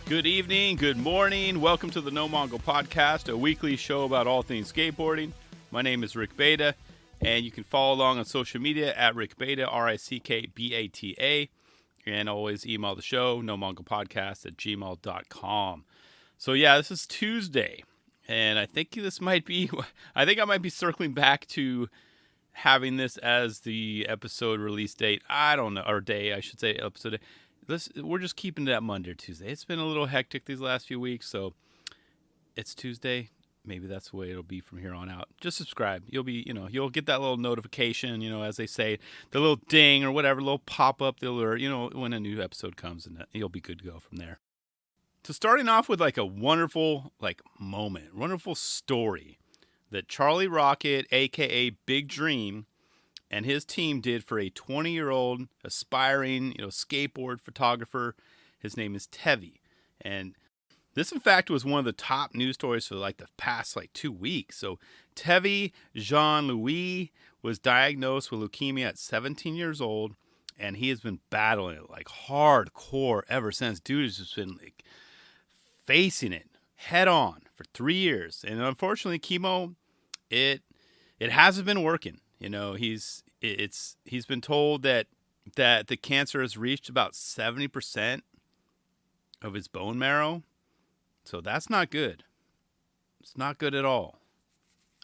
Good evening, good morning. Welcome to the No Mongo Podcast, a weekly show about all things skateboarding. My name is Rick Beta, and you can follow along on social media at Rick Beta, RickBata, and always email the show, nomongopodcast@gmail.com. So yeah, this is Tuesday, and I think I might be circling back to having this as the episode release date. I don't know, or day, I should say, episode day. We're just keeping it at Monday or Tuesday. It's been a little hectic these last few weeks, so it's Tuesday. Maybe that's the way it'll be from here on out. Just subscribe. You'll get that little notification, as they say, the little ding or whatever, little pop-up, the alert, when a new episode comes, and you'll be good to go from there. So starting off with a wonderful moment, wonderful story that Charlie Rocket, a.k.a. Big Dream, and his team did for a 20-year-old aspiring, skateboard photographer. His name is Thevi. And this, in fact, was one of the top news stories for the past 2 weeks. So Thevi Jean-louis was diagnosed with leukemia at 17 years old, and he has been battling it hardcore ever since. Dude has just been facing it head on for 3 years. And unfortunately, chemo, it hasn't been working. He's been told that the cancer has reached about 70% of his bone marrow. So that's not good. It's not good at all.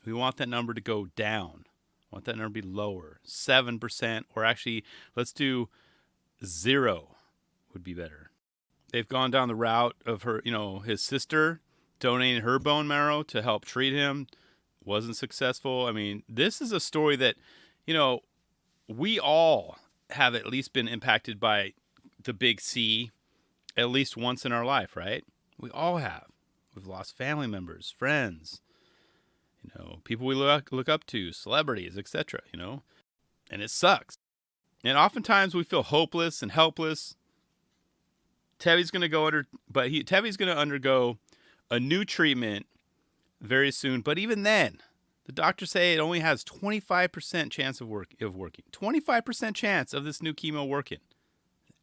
We want that number to go down. We want that number to be lower. 7%, or actually, let's do 0 would be better. They've gone down the route of his sister donating her bone marrow to help treat him. Wasn't successful. I mean, this is a story that, we all have at least been impacted by the big C at least once in our life, right? We all have. We've lost family members, friends, people we look up to, celebrities, etc., and it sucks. And oftentimes we feel hopeless and helpless. Thevi's going to undergo a new treatment very soon. But even then, the doctors say it only has 25% chance of working. 25% chance of this new chemo working.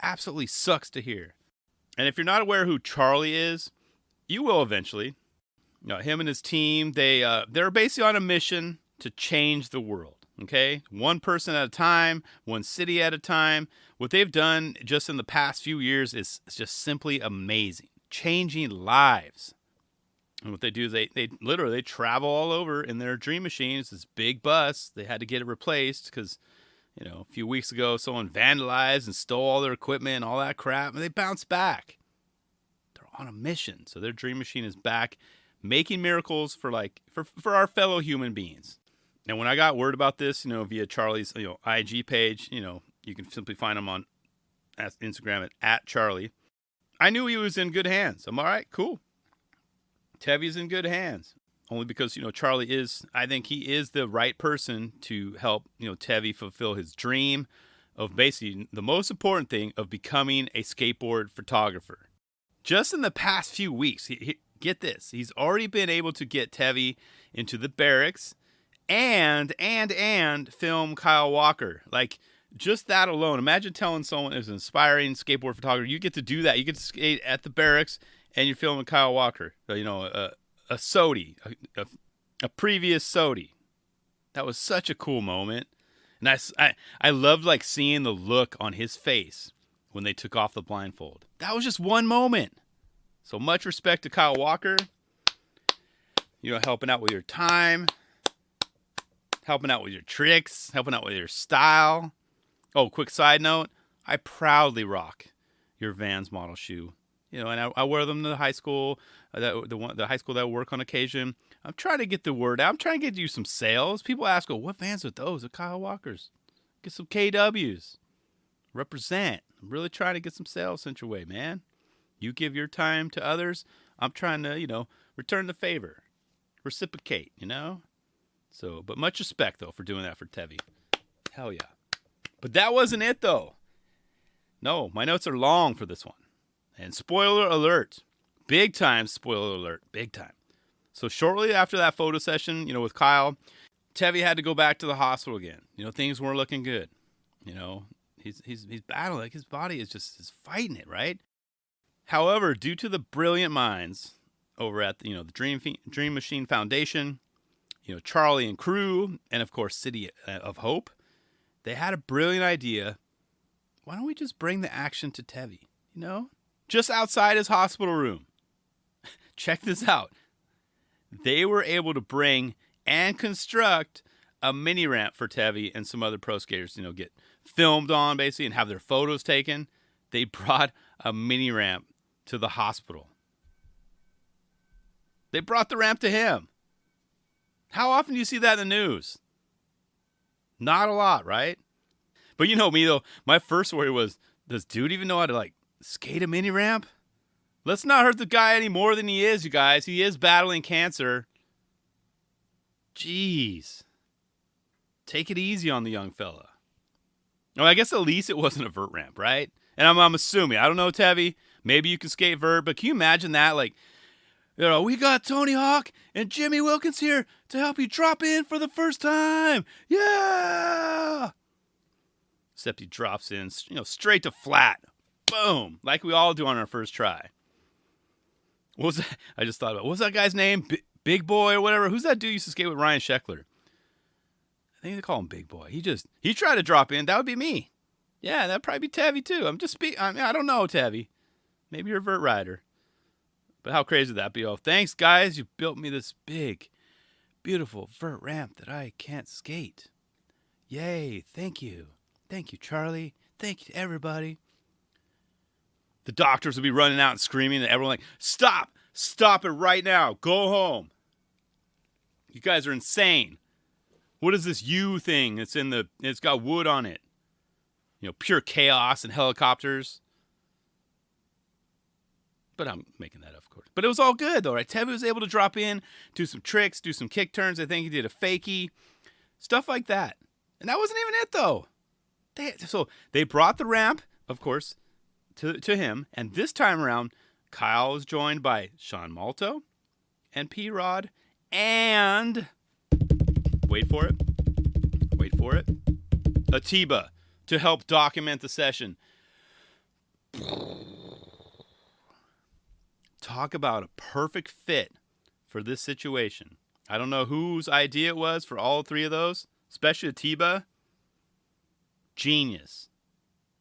Absolutely sucks to hear. And if you're not aware who Charlie is, you will eventually. Him and his team, they're basically on a mission to change the world. Okay? One person at a time, one city at a time. What they've done just in the past few years is just simply amazing. Changing lives. And what they do is they literally travel all over in their dream machines, this big bus. They had to get it replaced because, a few weeks ago, someone vandalized and stole all their equipment and all that crap, and they bounced back. They're on a mission. So their dream machine is back, making miracles for our fellow human beings. And when I got word about this, via Charlie's, IG page, you can simply find him on Instagram at Charlie. I knew he was in good hands. I'm all right, cool. Thevi's in good hands. Only because, Charlie I think he is the right person to help, Thevi fulfill his dream of basically the most important thing of becoming a skateboard photographer. Just in the past few weeks, get this, he's already been able to get Thevi into the barracks and film Kyle Walker. Just that alone. Imagine telling someone who's an aspiring skateboard photographer, you get to do that. You get to skate at the barracks and you're filming Kyle Walker, a Sodi, a previous Sodi. That was such a cool moment. And I loved seeing the look on his face when they took off the blindfold. That was just one moment. So much respect to Kyle Walker, helping out with your time, helping out with your tricks, helping out with your style. Oh, quick side note, I proudly rock your Vans model shoe. And I wear them to the high school, the high school that I work on occasion. I'm trying to get the word out. I'm trying to get you some sales. People ask, what Vans are those? They're Kyle Walkers. Get some KWs. Represent. I'm really trying to get some sales sent your way, man. You give your time to others. I'm trying to, return the favor. Reciprocate, So, but much respect, though, for doing that for Thevi. Hell yeah. But that wasn't it, though. No, my notes are long for this one. And spoiler alert, big time spoiler alert, big time. So shortly after that photo session, with Kyle, Thevi had to go back to the hospital again. Things weren't looking good. He's battling. Like his body is fighting it, right? However, due to the brilliant minds over at the Dream Machine Foundation, Charlie and crew, and of course City of Hope, they had a brilliant idea. Why don't we just bring the action to Thevi? Just outside his hospital room. Check this out. They were able to bring and construct a mini ramp for Thevi and some other pro skaters, get filmed on basically and have their photos taken. They brought a mini ramp to the hospital. They brought the ramp to him. How often do you see that in the news? Not a lot, right? But you know me though, my first worry was, does dude even know how to skate a mini ramp? Let's not hurt the guy any more than he is, you guys. He is battling cancer. Jeez. Take it easy on the young fella. Well, I guess at least it wasn't a vert ramp, right? And I'm assuming, I don't know, Thevi, maybe you can skate vert, but can you imagine that? We got Tony Hawk and Jimmy Wilkins here to help you drop in for the first time. Yeah! Except he drops in, straight to flat. Boom! Like we all do on our first try. What was that? I just thought about, what was that guy's name? Big Boy or whatever? Who's that dude who used to skate with Ryan Sheckler? I think they call him Big Boy. He tried to drop in. That would be me. Yeah, that'd probably be Thevi too. I don't know, Thevi. Maybe you're a vert rider. But how crazy would that be? Oh, thanks, guys. You built me this big, beautiful vert ramp that I can't skate. Yay, thank you. Thank you, Charlie. Thank you to everybody. The doctors would be running out and screaming, and everyone stop it right now. Go home. You guys are insane. What is this U thing? It's got wood on it. Pure chaos and helicopters. But I'm making that up, of course. But it was all good, though, right? Thevi was able to drop in, do some tricks, do some kick turns. I think he did a fakie. Stuff like that. And that wasn't even it, though. They brought the ramp, of course, to him. And this time around, Kyle was joined by Sean Malto and P-Rod and... Wait for it. Atiba to help document the session. Talk about a perfect fit for this situation. I don't know whose idea it was for all three of those, especially Atiba. Genius.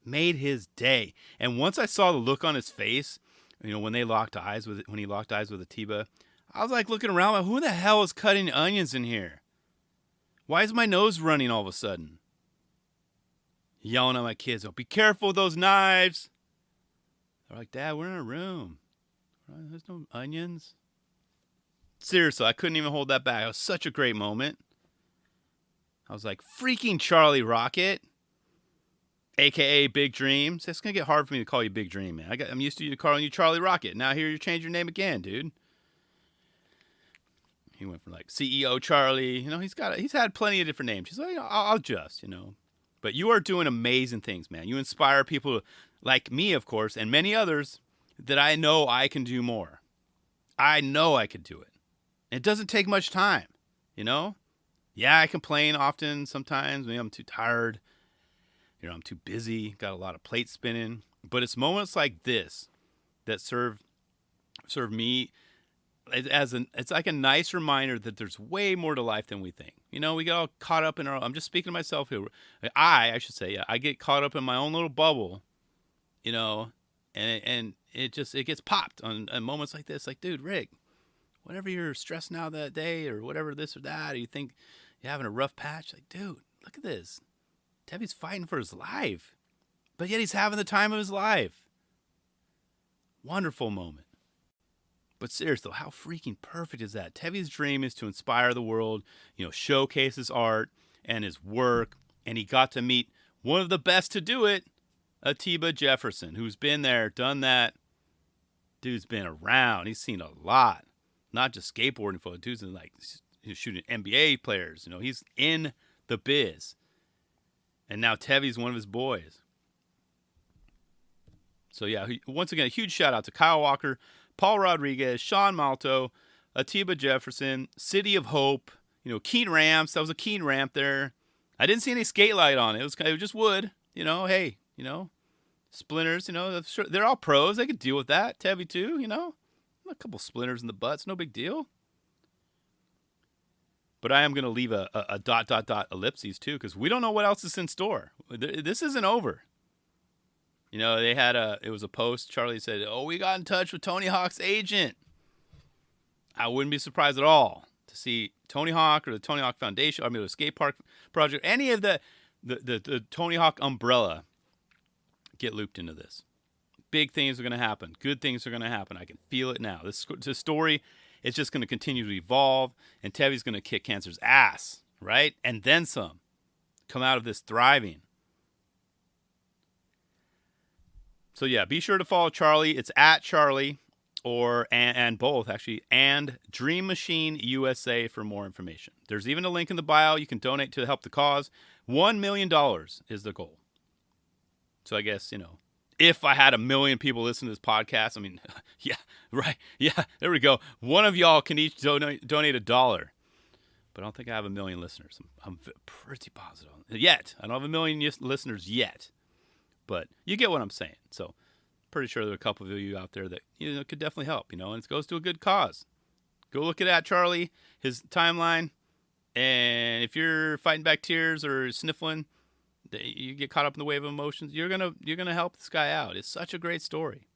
Made his day. And once I saw the look on his face, when he locked eyes with Atiba, I was looking around, who the hell is cutting onions in here? Why is my nose running all of a sudden? Yelling at my kids, be careful with those knives. They're like, Dad, we're in a room. There's no onions. Seriously, I couldn't even hold that back. It was such a great moment. I was like, freaking Charlie Rocket, a.k.a. Big Dream. It's going to get hard for me to call you Big Dream, man. I'm used to you calling you Charlie Rocket. Now here you change your name again, dude. He went from CEO Charlie. He's had plenty of different names. He's like, I'll adjust, But you are doing amazing things, man. You inspire people like me, of course, and many others that I know I can do more. I know I could do it. It doesn't take much time, Yeah, I complain often sometimes. Maybe I'm too tired. I'm too busy. Got a lot of plates spinning. But it's moments like this that serve me it's like a nice reminder that there's way more to life than we think. We get all caught up in I'm just speaking to myself here. I should say, I get caught up in my own little bubble, and it gets popped on moments like this. Dude, Rick, whatever you're stressing out that day or whatever this or that, or you think you're having a rough patch, dude, look at this. Thevi's fighting for his life, but yet he's having the time of his life. Wonderful moment. But seriously, how freaking perfect is that? Thevi's dream is to inspire the world, showcase his art and his work. And he got to meet one of the best to do it, Atiba Jefferson, who's been there, done that. Dude's been around. He's seen a lot. Not just skateboarding for dudes, he's shooting NBA players. He's in the biz. And now Thevi's one of his boys. So yeah, once again, a huge shout out to Kyle Walker, Paul Rodriguez, Sean Malto, Atiba Jefferson, City of Hope, Keen ramps. That was a keen ramp there. I didn't see any skate light on it. It was just wood. Hey, splinters. They're all pros. They could deal with that. Thevi too. A couple splinters in the butts. No big deal. But I am going to leave a ... ellipses too, because we don't know what else is in store. This isn't over. They had it was a post. Charlie said, "Oh, we got in touch with Tony Hawk's agent." I wouldn't be surprised at all to see Tony Hawk or the Tony Hawk Foundation, the skate park project, any of the Tony Hawk umbrella get looped into this. Big things are going to happen. Good things are going to happen. I can feel it now. This story is just going to continue to evolve, and Thevi's going to kick cancer's ass, right? And then some. Come out of this thriving. So yeah, be sure to follow Charlie. It's at Charlie, and both actually, and Dream Machine USA for more information. There's even a link in the bio. You can donate to help the cause. $1 million is the goal. So I guess, if I had 1 million people listen to this podcast, yeah, right. Yeah, there we go. One of y'all can each donate $1. But I don't think I have 1 million listeners. I'm pretty positive. Yet. I don't have 1 million listeners yet. But you get what I'm saying. So pretty sure there are a couple of you out there that could definitely help, and it goes to a good cause. Go look at Charlie, his timeline, and if you're fighting back tears or sniffling, you get caught up in the wave of emotions, you're gonna help this guy out. It's such a great story.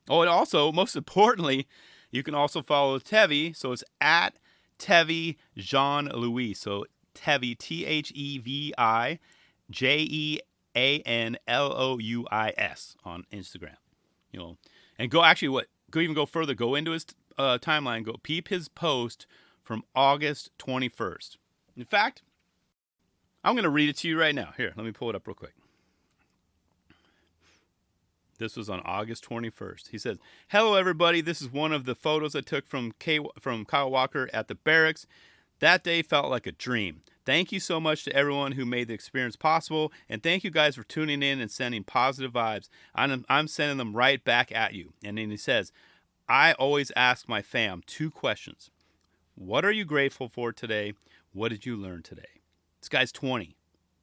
Oh, and also, most importantly, you can also follow Thevi. So it's at Thevi Jean-louis. So Thevi, TheviJanlouis on Instagram. And go further. Go into his timeline. Go peep his post from August 21st. In fact, I'm going to read it to you right now. Here, let me pull it up real quick. This was on August 21st. He says, "Hello, everybody. This is one of the photos I took from Kyle Walker at the barracks. That day felt like a dream. Thank you so much to everyone who made the experience possible, and thank you guys for tuning in and sending positive vibes. I'm sending them right back at you." And then he says, "I always ask my fam 2 questions. What are you grateful for today? What did you learn today?" This guy's 20.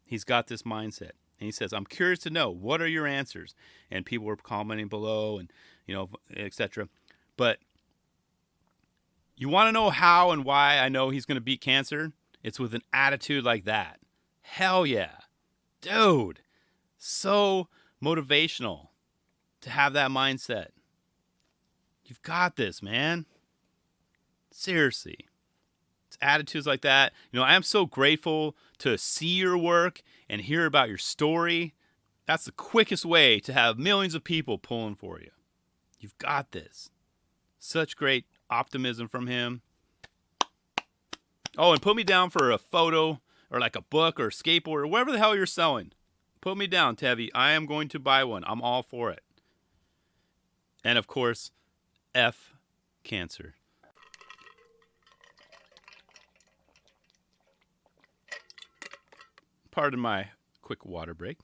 He's got this mindset. And he says, "I'm curious to know, what are your answers?" And people were commenting below and, etc. But you want to know how and why I know he's going to beat cancer? It's with an attitude like that. Hell yeah. Dude. So motivational to have that mindset. You've got this, man. Seriously. It's attitudes like that. I am so grateful to see your work and hear about your story. That's the quickest way to have millions of people pulling for you. You've got this. Such great optimism from him. Oh, and put me down for a photo or like a book or a skateboard or whatever the hell you're selling. Put me down, Thevi. I am going to buy one. I'm all for it. And of course, F cancer. Pardon my quick water break.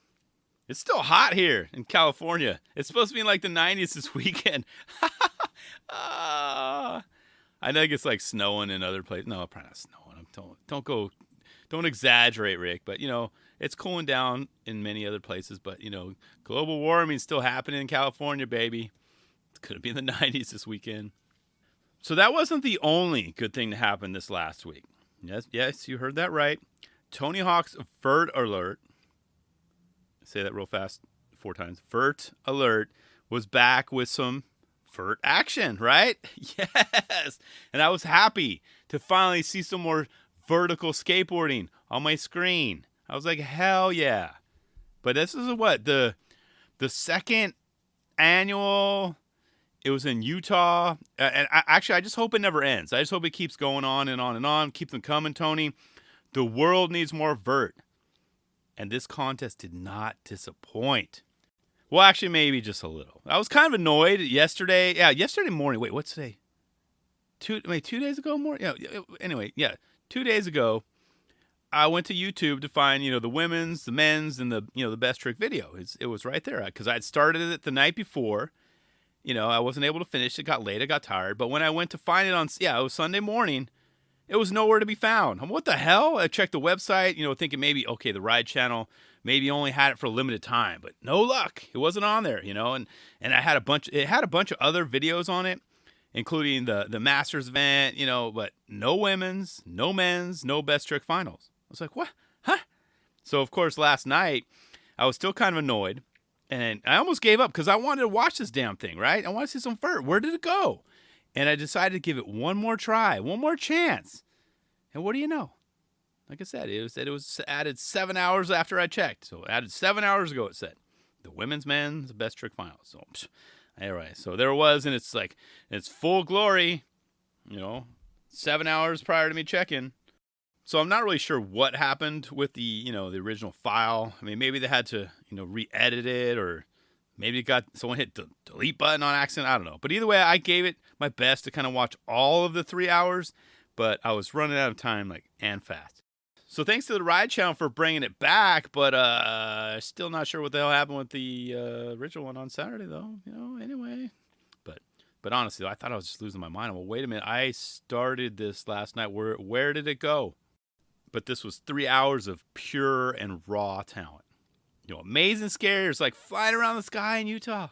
It's still hot here in California. It's supposed to be in like the 90s this weekend. I think it's like snowing in other places. No, probably not snowing. Don't exaggerate, Rick. But it's cooling down in many other places. But global warming is still happening in California, baby. It could be in the 90s this weekend. So that wasn't the only good thing to happen this last week. Yes, you heard that right. Tony Hawk's Vert alert. Say that real fast 4 times. Vert alert was back with some Vert action, right? Yes. And I was happy to finally see some more vertical skateboarding on my screen. I was like, hell yeah. But this is the second annual. It was in Utah. And I just hope it never ends. I just hope it keeps going on and on and on. Keep them coming, Tony. The world needs more Vert. And this contest did not disappoint. Well, actually, maybe just a little. I was kind of annoyed yesterday. Yeah, yesterday morning. Wait, what's today? 2 days ago more? Yeah. Anyway, 2 days ago, I went to YouTube to find, the women's, the men's, and the best trick video. It was right there because I'd started it the night before. I wasn't able to finish. It got late. I got tired. But when I went to find it it was Sunday morning. It was nowhere to be found. What the hell? I checked the website, thinking maybe, okay, the Ride Channel maybe only had it for a limited time, but no luck. It wasn't on there, and I had it had a bunch of other videos on it, including the Masters event, but no women's, no men's, no best trick finals. I was like, what? Huh? So, of course, last night, I was still kind of annoyed, and I almost gave up because I wanted to watch this damn thing, right? I want to see some Vert. Where did it go? And I decided to give it one more try, one more chance. And what do you know? Like I said, it was added 7 hours after I checked. So added 7 hours ago, it said. The women's, men's, best trick finals. So, anyway, so there it was, and it's like, it's full glory, 7 hours prior to me checking. So I'm not really sure what happened with the original file. I mean, maybe they had to, re-edit it, or maybe someone hit the delete button on accident. I don't know. But either way, I gave it my best to kind of watch all of the 3 hours, but I was running out of time, and fast. So thanks to the Ride Channel for bringing it back, but still not sure what the hell happened with the original one on Saturday, though. Anyway. But honestly, I thought I was just losing my mind. Well, wait a minute. I started this last night. Where did it go? But this was 3 hours of pure and raw talent. Amazing scares, like flying around the sky in Utah.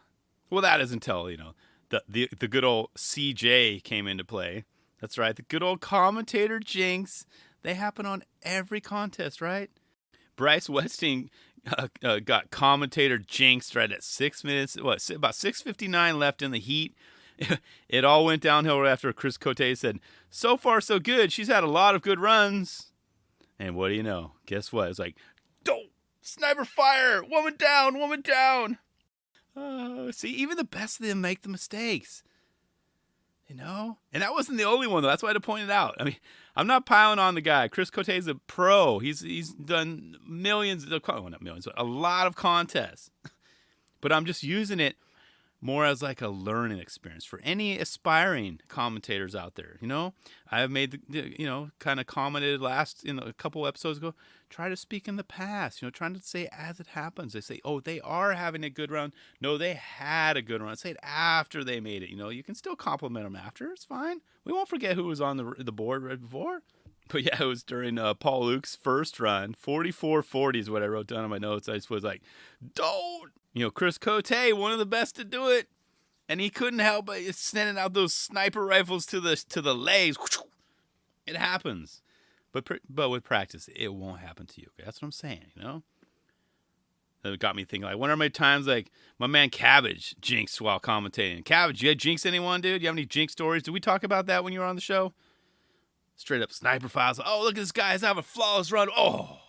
Well, that is until, the good old CJ came into play. That's right, the good old commentator jinx. They happen on every contest, right? Bryce Westing got commentator jinxed right at 6 minutes. About 6:59 left in the heat. It all went downhill right after Chris Cote said, "So far, so good. She's had a lot of good runs." And what do you know? Guess what? It's like, don't! Sniper fire! Woman down! Woman down! See, even the best of them make the mistakes. And that wasn't the only one, though. That's why I had to point it out. I mean, I'm not piling on the guy. Chris Cote's a pro. He's done millions, well, not millions, but a lot of contests. But I'm just using it more as like a learning experience for any aspiring commentators out there. I've made kind of commented a couple episodes ago, try to speak in the past, trying to say as it happens. They say, oh, they are having a good run. No, they had a good run. Say it after they made it. You can still compliment them after. It's fine. We won't forget who was on the board right before. But yeah, it was during Paul Luke's first run. 44:40 is what I wrote down on my notes. I just was like, don't. Chris Cote, one of the best to do it. And he couldn't help but sending out those sniper rifles to the legs. It happens. But with practice, it won't happen to you. That's what I'm saying, That got me thinking, I wonder how many times, my man Cabbage jinxed while commentating. Cabbage, you had jinxed anyone, dude? You have any jinx stories? Did we talk about that when you were on the show? Straight up sniper files. Oh, look at this guy. He's having a flawless run. Oh.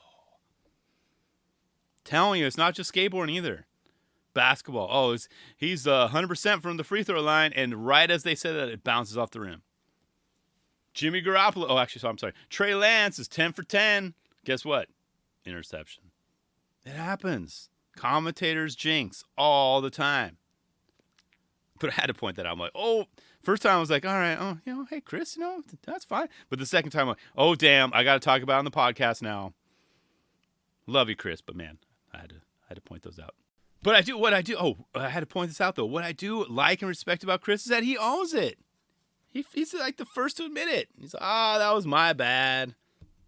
Telling you, it's not just skateboarding either. Basketball. Oh, he's 100% from the free throw line, and right as they said that, it bounces off the rim. Jimmy Garoppolo. Oh, actually, I'm sorry. Trey Lance is 10 for 10. Guess what? Interception. It happens. Commentators jinx all the time. But I had to point that out. I'm like, oh, first time I was like, all right, hey, Chris, that's fine. But the second time, I'm like, oh, damn, I got to talk about it on the podcast now. Love you, Chris, but man, I had to point those out. But I had to point this out, though. What I do like and respect about Chris is that he owns it. He's like the first to admit it. He's like, that was my bad.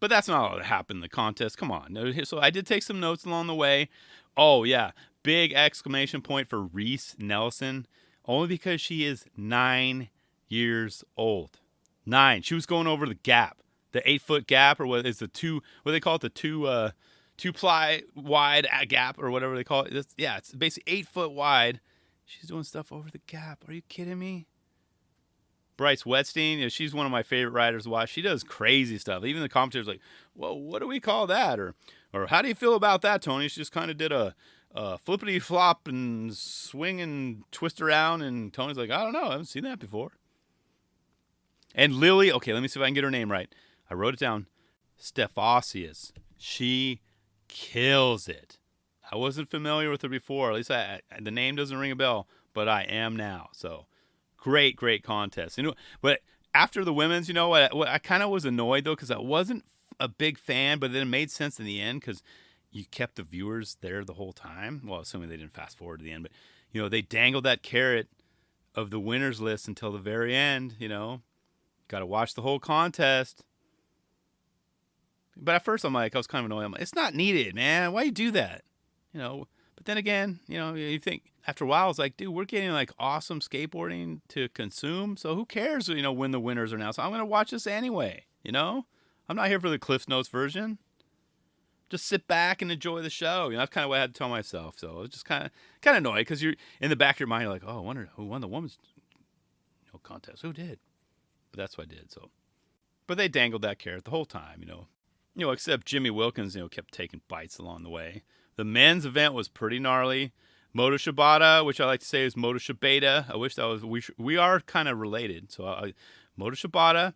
But that's not all that happened in the contest. Come on. So I did take some notes along the way. Oh, yeah. Big exclamation point for Reese Nelson. Only because she is 9 years old. 9. She was going over the gap. The 8-foot gap, or what they call it, the 2-ply wide gap, or whatever they call it. It's basically 8 foot wide. She's doing stuff over the gap. Are you kidding me? Bryce Westing, she's one of my favorite riders to watch. She does crazy stuff. Even the commentators like, well, what do we call that? Or how do you feel about that, Tony? She just kind of did a flippity flop and swing and twist around. And Tony's like, I don't know. I haven't seen that before. And Lily, okay, let me see if I can get her name right. I wrote it down. Stephosius. She kills it. I wasn't familiar with her before. At least the name doesn't ring a bell, but I am now. So great contest. But after the women's, I kind of was annoyed though, because I wasn't a big fan, but then it made sense in the end because you kept the viewers there the whole time. Well, assuming they didn't fast forward to the end, but they dangled that carrot of the winners list until the very end. Got to watch the whole contest. But at first I was kind of annoyed. I'm like, it's not needed, man. Why you do that? But then again, you think after a while, it's like, dude, we're getting like awesome skateboarding to consume. So who cares, when the winners are announced? I'm going to watch this anyway, I'm not here for the Cliff Notes version. Just sit back and enjoy the show. That's kind of what I had to tell myself. So I was just kind of annoyed because you're in the back of your mind, you're like, oh, I wonder who won the women's contest. Who did? But that's what I did. So, but they dangled that carrot the whole time, except Jimmy Wilkins, kept taking bites along the way. The men's event was pretty gnarly. Moto Shibata, which I like to say is Moto Shibata. I wish that was, we are kind of related. So Moto Shibata,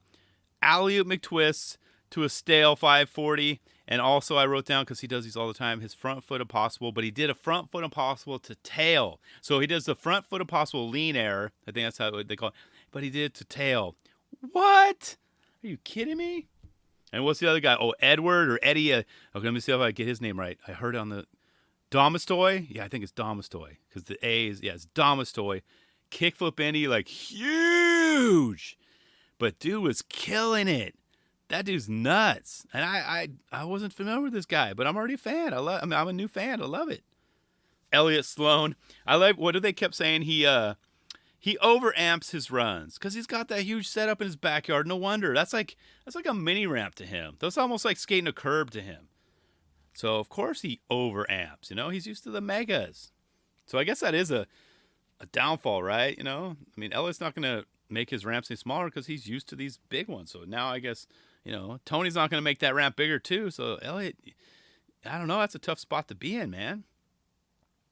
alley-oop McTwists to a stale 540. And also I wrote down, because he does these all the time, his front foot impossible, but he did a front foot impossible to tail. So he does the front foot impossible lean air. I think that's how they call it. But he did it to tail. What? Are you kidding me? And what's the other guy? Oh, Edward or Eddie. Okay, let me see if I get his name right. I heard it on the Domastoy. Yeah, I think it's Domastoy, because the A is, it's Domastoy. Kickflip Indy, like huge. But dude was killing it. That dude's nuts. And I wasn't familiar with this guy, but I'm already a fan. I'm a new fan. I love it. Elliott Sloan. I like, what did they kept saying? He overamps his runs because he's got that huge setup in his backyard. No wonder. That's like a mini ramp to him. That's almost like skating a curb to him. So of course he overamps. He's used to the megas. So I guess that is a downfall, right? Elliott's not going to make his ramps any smaller because he's used to these big ones. So now I guess, Tony's not going to make that ramp bigger too. So Elliott, I don't know. That's a tough spot to be in, man.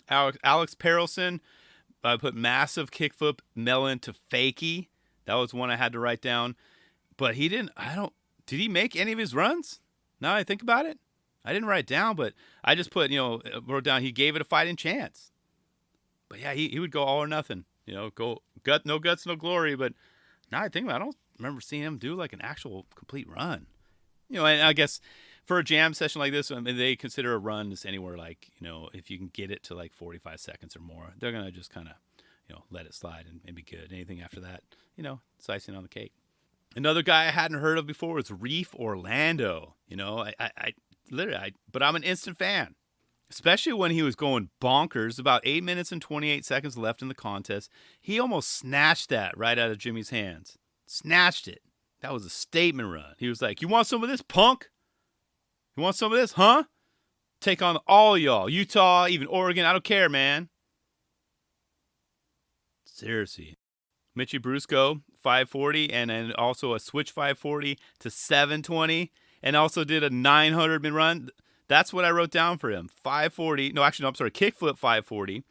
Alex Perelson. I put massive kickflip melon to fakie. That was one I had to write down. But he didn't, did he make any of his runs? Now I think about it. I didn't write it down, but I just put, wrote down he gave it a fighting chance. But yeah, he would go all or nothing. Go no guts, no glory. But now I think about it, I don't remember seeing him do like an actual complete run. And I guess for a jam session like this, they consider a run is anywhere like, if you can get it to like 45 seconds or more, they're going to just kind of, let it slide and be good. Anything after that, it's icing on the cake. Another guy I hadn't heard of before was Reef Orlando. But I'm an instant fan, especially when he was going bonkers. About 8 minutes and 28 seconds left in the contest. He almost snatched that right out of Jimmy's hands. Snatched it. That was a statement run. He was like, you want some of this, punk? You want some of this, huh? Take on all y'all. Utah, even Oregon. I don't care, man. Seriously. Mitchie Brusco, 540, and then also a switch 540 to 720, and also did a 900 min run. That's what I wrote down for him. 540. No, actually, no, I'm sorry. Kickflip 540,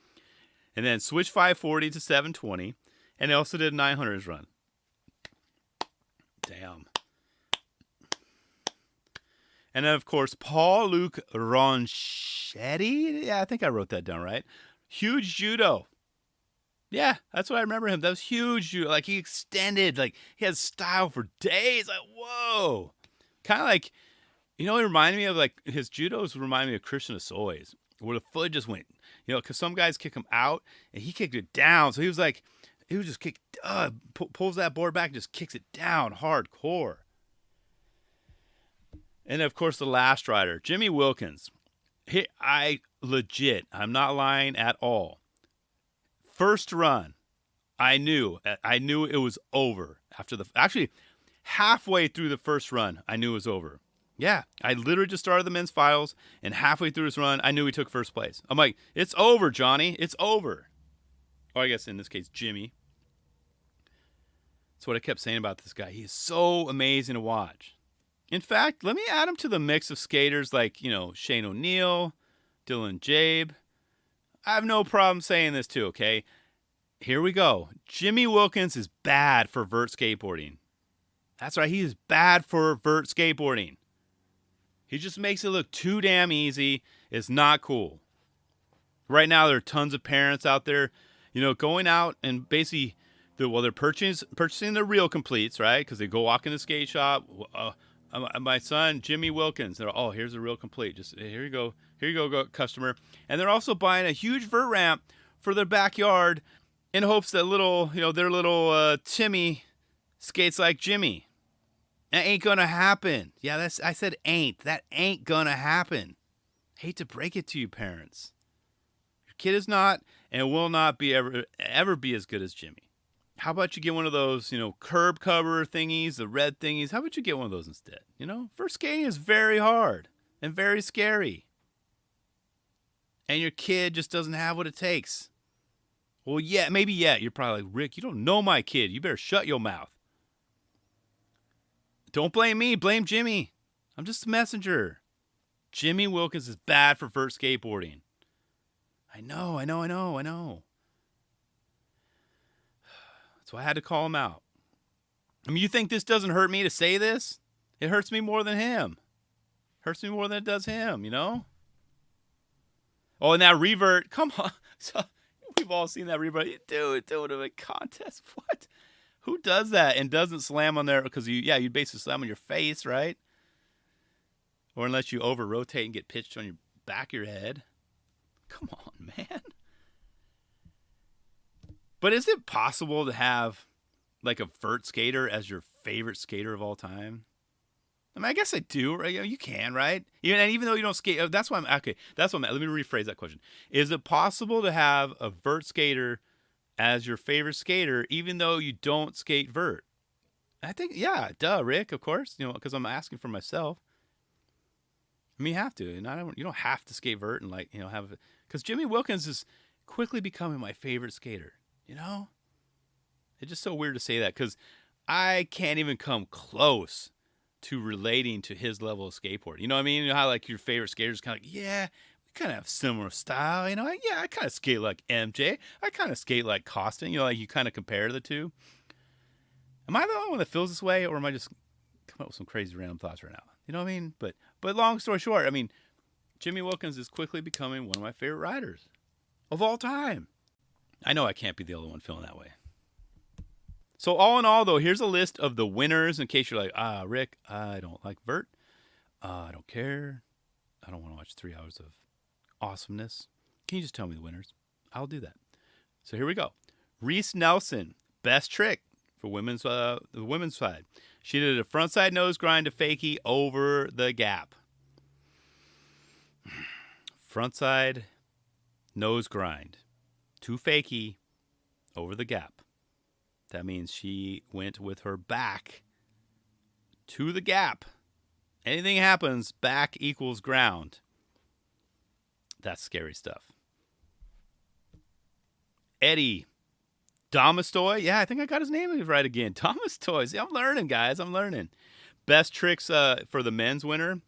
and then switch 540 to 720, and he also did a 900 run. Damn. And then, of course, Paul-Luc Ronchetti. Yeah, I think I wrote that down right. Huge judo. Yeah, that's what I remember him. That was huge judo. Like, he extended. Like, he had style for days. Like, whoa. Kind of like, it reminded me of, like, his judos remind me of Christian Asoy's, where the foot just went, because some guys kick him out, and he kicked it down. So he was like, he would just kick, pulls that board back and just kicks it down hardcore. And, of course, the last rider, Jimmy Wilkins. I'm not lying at all. First run, I knew it was over. Actually, halfway through the first run, I knew it was over. Yeah, I literally just started the men's finals, and halfway through his run, I knew he took first place. I'm like, it's over, Johnny. It's over. Or I guess in this case, Jimmy. That's what I kept saying about this guy. He is so amazing to watch. In fact, let me add him to the mix of skaters like, Shane O'Neill, Dylan Jabe. I have no problem saying this too, okay? Here we go. Jimmy Wilkins is bad for vert skateboarding. That's right, he is bad for vert skateboarding. He just makes it look too damn easy. It's not cool. Right now, there are tons of parents out there, going out and basically, they're purchasing the real completes, right? Because they go walk in the skate shop. My son, Jimmy Wilkins. They're, here's a real complete. Just here you go, customer. And they're also buying a huge vert ramp for their backyard in hopes that their little Timmy skates like Jimmy. That ain't gonna happen. Yeah, I said ain't. That ain't gonna happen. Hate to break it to you, parents. Your kid is not and will not be ever be as good as Jimmy. How about you get one of those, curb cover thingies, the red thingies? How about you get one of those instead? First skating is very hard and very scary. And your kid just doesn't have what it takes. Well, yeah, maybe, yeah. You're probably like, Rick, you don't know my kid. You better shut your mouth. Don't blame me. Blame Jimmy. I'm just a messenger. Jimmy Wilkins is bad for vert skateboarding. I know. That's why I had to call him out. I mean, you think this doesn't hurt me to say this? It hurts me more than him. Hurts me more than it does him, Oh, and that revert. Come on. So, we've all seen that revert. You do it in a contest. What? Who does that and doesn't slam on there? Because you basically slam on your face, right? Or unless you over-rotate and get pitched on your back of your head. Come on, man. But is it possible to have like a vert skater as your favorite skater of all time? I mean, I guess I do. Right? You can, right? Even though you don't skate, that's why I'm okay. That's what let me rephrase that question. Is it possible to have a vert skater as your favorite skater, even though you don't skate vert? I think, yeah, duh, Rick, of course. Because I'm asking for myself. I mean, you have to, and you don't have to skate vert and have it. Because Jimmy Wilkins is quickly becoming my favorite skater. It's just so weird to say that because I can't even come close to relating to his level of skateboard. You know what I mean? You know how like your favorite skaters kind of like, yeah, we kind of have similar style. Yeah, I kind of skate like MJ. I kind of skate like Costin. Like you kind of compare the two. Am I the only one that feels this way, or am I just coming up with some crazy random thoughts right now? You know what I mean? But long story short, I mean, Jimmy Wilkins is quickly becoming one of my favorite riders of all time. I know I can't be the only one feeling that way. So all in all, though, here's a list of the winners in case you're like, Rick, I don't like vert. I don't care. I don't want to watch 3 hours of awesomeness. Can you just tell me the winners? I'll do that. So here we go. Reese Nelson, best trick for the women's side. She did a frontside nose grind to fakie over the gap. Frontside nose grind to fakie over the gap. That means she went with her back to the gap. Anything happens, back equals ground. That's scary stuff. Eddie Domastoy. Yeah, I think I got his name right again. Domastoy. See, I'm learning, guys. I'm learning. Best tricks for the men's winner.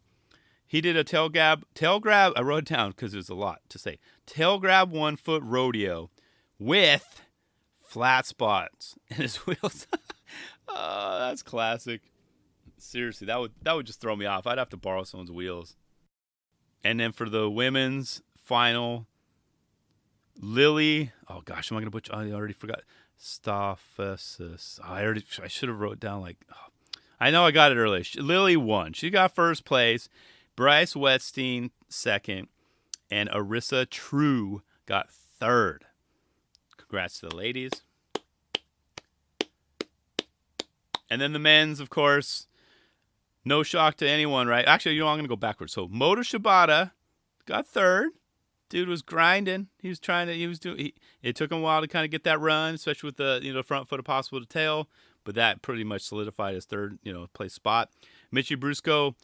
He did a tail grab. I wrote it down because there's a lot to say. Tail grab 1 foot rodeo with flat spots in his wheels. Oh, that's classic. Seriously, that would just throw me off. I'd have to borrow someone's wheels. And then for the women's final, Lily. Oh gosh, am I gonna butcher? I already forgot. Stophasis. I should have wrote down I know I got it earlier. Lily won. She got first place. Bryce Wetstein second, and Arissa True got third. Congrats to the ladies. And then the men's, of course, no shock to anyone, right? Actually, I'm going to go backwards. So Moto Shibata got third. Dude was grinding. He was trying to, it took him a while to kind of get that run, especially with the, front foot impossible to tail. But that pretty much solidified his third, place spot. Michi Brusco,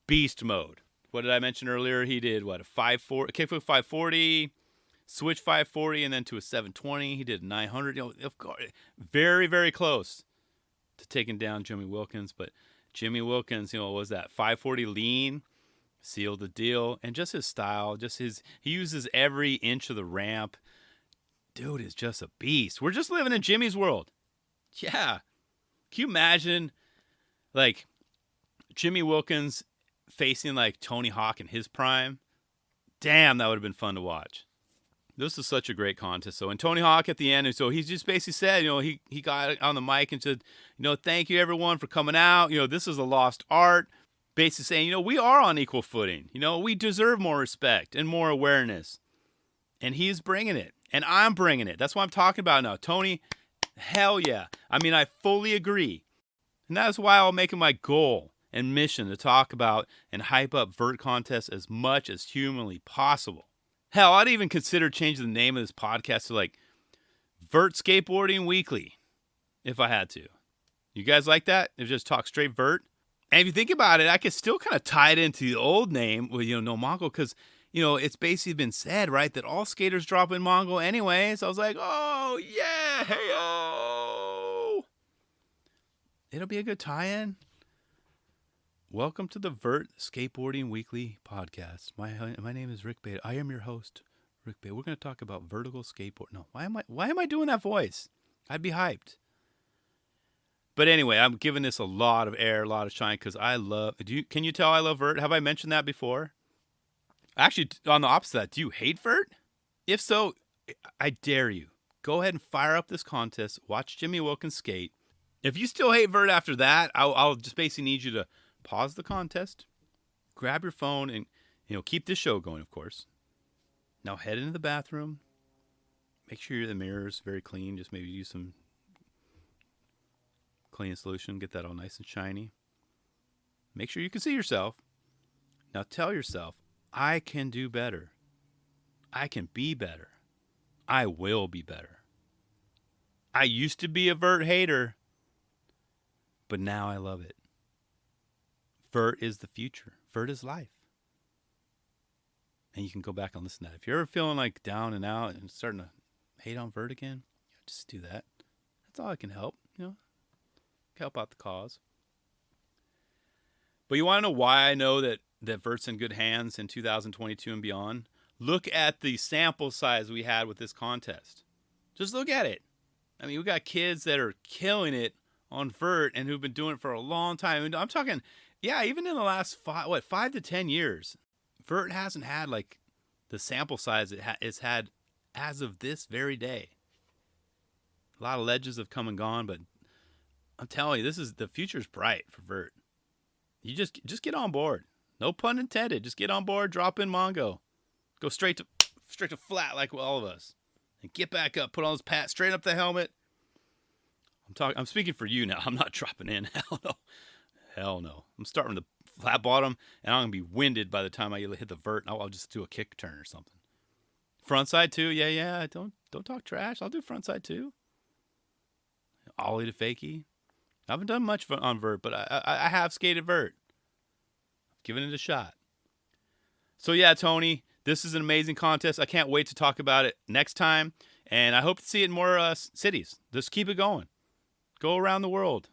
beast mode. What did I mention earlier? He did, a kickflip 540, switch 540, and then to a 720. He did 900. Of course, very, very close to taking down Jimmy Wilkins. But Jimmy Wilkins, what was that? 540 lean, sealed the deal. And just his style, he uses every inch of the ramp. Dude is just a beast. We're just living in Jimmy's world. Yeah. Can you imagine, Jimmy Wilkins facing, Tony Hawk in his prime? Damn, that would have been fun to watch. This is such a great contest. So, and Tony Hawk at the end, and so he just basically said, he got on the mic and said, thank you everyone for coming out. This is a lost art. Basically saying, we are on equal footing. We deserve more respect and more awareness. And he's bringing it. And I'm bringing it. That's what I'm talking about now. Tony, hell yeah. I mean, I fully agree. And that is why I'll make it my goal and mission to talk about and hype up vert contests as much as humanly possible. Hell, I'd even consider changing the name of this podcast to like Vert Skateboarding Weekly, if I had to. You guys like that? If just talk straight vert? And if you think about it, I could still kind of tie it into the old name with, no Mongo, because, it's basically been said, right, that all skaters drop in Mongo anyway. So I was like, oh, yeah, hey-o. It'll be a good tie-in. Welcome to the Vert Skateboarding Weekly podcast. My name is Rick Bate. I am your host, Rick Bate. We're going to talk about vertical skateboard. No, why am I doing that voice? I'd be hyped. But anyway, I'm giving this a lot of air, a lot of shine, because I love... Can you tell I love vert? Have I mentioned that before? Actually, on the opposite of that, do you hate vert? If so, I dare you. Go ahead and fire up this contest. Watch Jimmy Wilkins skate. If you still hate vert after that, I'll just basically need you to pause the contest, grab your phone, and keep this show going, of course. Now head into the bathroom. Make sure the mirror's very clean. Just maybe use some cleaning solution. Get that all nice and shiny. Make sure you can see yourself. Now tell yourself, I can do better. I can be better. I will be better. I used to be a vert hater, but now I love it. Vert is the future. Vert is life. And you can go back and listen to that. If you're ever feeling like down and out and starting to hate on vert again, just do that. That's all I can help, help out the cause. But you want to know why I know that vert's in good hands in 2022 and beyond? Look at the sample size we had with this contest. Just look at it. I mean, we got kids that are killing it on vert and who've been doing it for a long time. And I'm talking, even in the last 5 to 10 years, vert hasn't had like the sample size it's had as of this very day. A lot of ledges have come and gone, but I'm telling you, the future's bright for vert. You just get on board. No pun intended. Just get on board, drop in Mongo. Go straight to flat like all of us. And get back up, put on those pads, straighten up the helmet. I'm speaking for you now. I'm not dropping in. Hell no. I'm starting with the flat bottom, and I'm going to be winded by the time I hit the vert. I'll just do a kick turn or something. Front side too. Yeah. Don't talk trash. I'll do front side too. Ollie to fakie. I haven't done much on vert, but I have skated vert. I've given it a shot. So yeah, Tony, this is an amazing contest. I can't wait to talk about it next time, and I hope to see it in more cities. Just keep it going. Go around the world.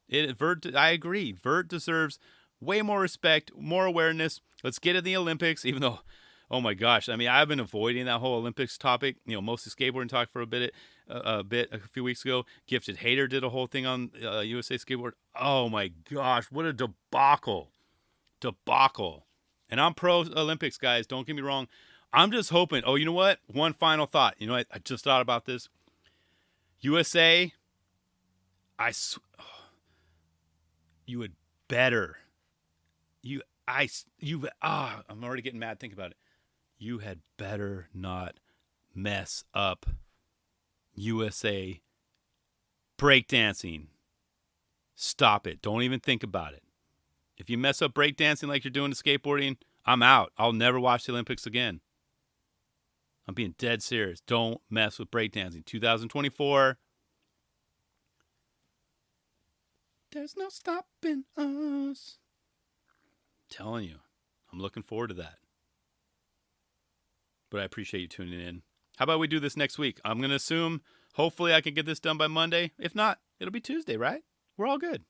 Vert, I agree. Vert deserves way more respect, more awareness. Let's get it in the Olympics, even though, oh my gosh, I mean, I've been avoiding that whole Olympics topic. Mostly skateboarding talk for a few weeks ago. Gifted Hater did a whole thing on USA Skateboard. Oh my gosh, what a debacle. And I'm pro Olympics, guys. Don't get me wrong. I'm just hoping. Oh, you know what? One final thought. I just thought about this. USA, you had better. I'm already getting mad thinking about it. You had better not mess up USA breakdancing. Stop it. Don't even think about it. If you mess up breakdancing like you're doing to skateboarding, I'm out. I'll never watch the Olympics again. I'm being dead serious. Don't mess with breakdancing. 2024. There's no stopping us. I'm telling you, I'm looking forward to that. But I appreciate you tuning in. How about we do this next week? I'm going to assume, hopefully I can get this done by Monday. If not, it'll be Tuesday, right? We're all good.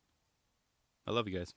I love you guys.